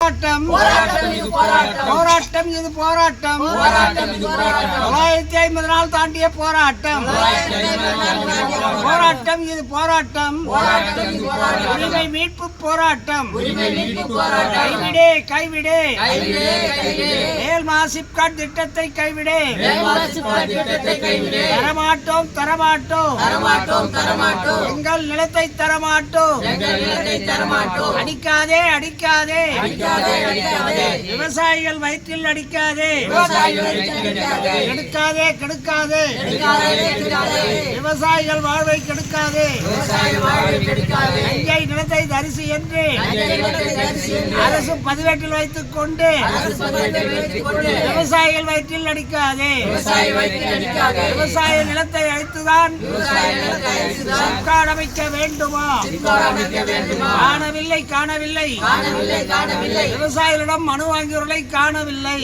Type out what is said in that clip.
போராட்டம் போராட்டம் இது போராட்டம் 950 நாள் தாண்டிய போராட்டம் போராட்டம் இது போராட்டம் உரிமை மீட்பு போராட்டம் கைவிடு கைவிடு மேல்மா சிப்காட் திட்டத்தை கைவிடு தரமாட்டோம் தரமாட்டோம் எங்கள் நிலத்தை தரமாட்டோம் அடிக்காதே அடிக்காதே விவசாயிகள் வயிற்றில் அடிக்காதே கெடுக்காதே கெடுக்காதே விவசாயிகள் வாழ்வை கெடுக்காதே நஞ்சை நிலத்தை தரிசி என்று அரசு பதிவேட்டில் வைத்துக் கொண்டு விவசாயிகள் வயிற்றில் அடிக்காதே விவசாய நிலத்தை அழித்துதான் அமைக்க வேண்டுமா காணவில்லை காணவில்லை விவசாயிகளிடம் மனு வாங்கியவர்களை காணவில்லை